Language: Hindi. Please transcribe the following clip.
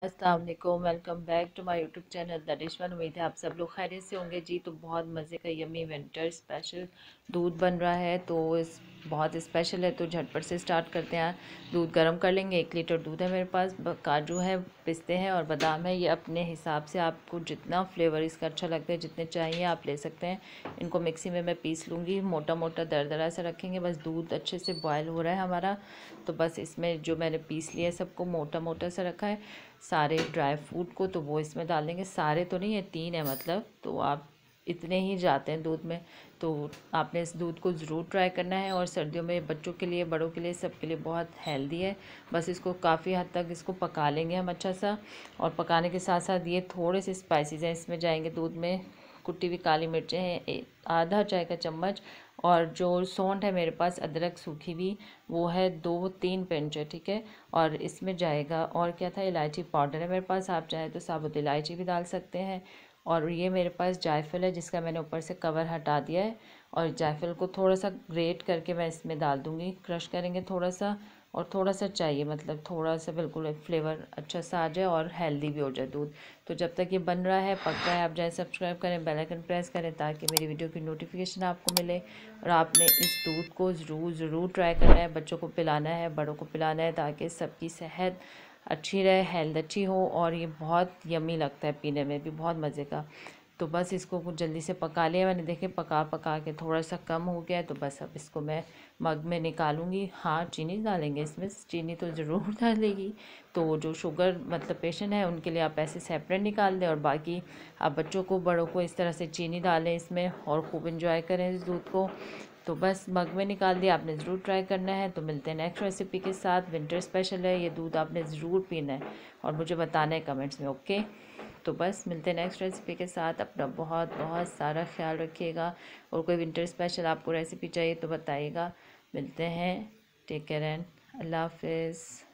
अस्सलाम वालेकुम, welcome back to my YouTube channel the dish one. उम्मीद है आप सब लोग खैरियत से होंगे जी। तो बहुत मज़े का यमी विंटर स्पेशल दूध बन रहा है, तो इस बहुत स्पेशल है, तो झटपट से स्टार्ट करते हैं। दूध गर्म कर लेंगे। 1 लीटर दूध है मेरे पास। काजू है, पिस्ते हैं और बादाम है। ये अपने हिसाब से आपको जितना फ्लेवर इसका अच्छा लगता है, जितने चाहिए आप ले सकते हैं। इनको मिक्सी में मैं पीस लूँगी। मोटा मोटा दरदरा से रखेंगे। बस दूध अच्छे से बॉयल हो रहा है हमारा, तो बस इसमें जो मैंने पीस लिया है सबको मोटा मोटा सा रखा है, सारे ड्राई फ्रूट को तो वो इसमें डाल देंगे। सारे तो नहीं है, 3 है मतलब, तो आप इतने ही जाते हैं दूध में। तो आपने इस दूध को ज़रूर ट्राई करना है, और सर्दियों में बच्चों के लिए, बड़ों के लिए, सबके लिए बहुत हेल्दी है। बस इसको काफ़ी हद तक इसको पका लेंगे हम अच्छा सा। और पकाने के साथ साथ ये थोड़े से स्पाइसेस हैं इसमें जाएंगे दूध में। कुटी हुई काली मिर्चें हैं, आधा चाय का चम्मच। और जो सौंठ है मेरे पास, अदरक सूखी हुई, वो है 2-3 पिंच है, ठीक है। और इसमें जाएगा, और क्या था, इलायची पाउडर है मेरे पास। आप चाहे तो साबुत इलायची भी डाल सकते हैं। और ये मेरे पास जायफल है, जिसका मैंने ऊपर से कवर हटा दिया है। और जायफल को थोड़ा सा ग्रेट करके मैं इसमें डाल दूँगी। क्रश करेंगे थोड़ा सा, और थोड़ा सा चाहिए, मतलब थोड़ा सा, बिल्कुल फ्लेवर अच्छा सा आ जाए और हेल्दी भी हो जाए दूध। तो जब तक ये बन रहा है, पक रहा है, आप चाहे सब्सक्राइब करें, बेल आइकन प्रेस करें, ताकि मेरी वीडियो की नोटिफिकेशन आपको मिले। और आपने इस दूध को ज़रूर ट्राई करना है। बच्चों को पिलाना है, बड़ों को पिलाना है, ताकि सबकी सेहत अच्छी रहे, हेल्थ अच्छी हो। और ये बहुत यम्मी लगता है, पीने में भी बहुत मज़े का। तो बस इसको कुछ जल्दी से पका लिया मैंने, देखे पका पका के थोड़ा सा कम हो गया है। तो बस अब इसको मैं मग में निकालूंगी। हाँ, चीनी डालेंगे इसमें, चीनी तो ज़रूर डालेगी। तो जो शुगर मतलब पेशेंट है, उनके लिए आप ऐसे सेपरेट निकाल दें, और बाकी आप बच्चों को, बड़ों को इस तरह से चीनी डालें इसमें, और खूब इंजॉय करें इस दूध को। तो बस मग में निकाल दिया, आपने ज़रूर ट्राई करना है। तो मिलते हैं नेक्स्ट रेसिपी के साथ। विंटर स्पेशल है, ये दूध आपने ज़रूर पीना है, और मुझे बताना है कमेंट्स में, ओके। तो बस मिलते हैं नेक्स्ट रेसिपी के साथ। अपना बहुत बहुत सारा ख्याल रखिएगा, और कोई विंटर स्पेशल आपको रेसिपी चाहिए तो बताइएगा। मिलते हैं। टेक केयर एंड अल्लाह हाफिज़।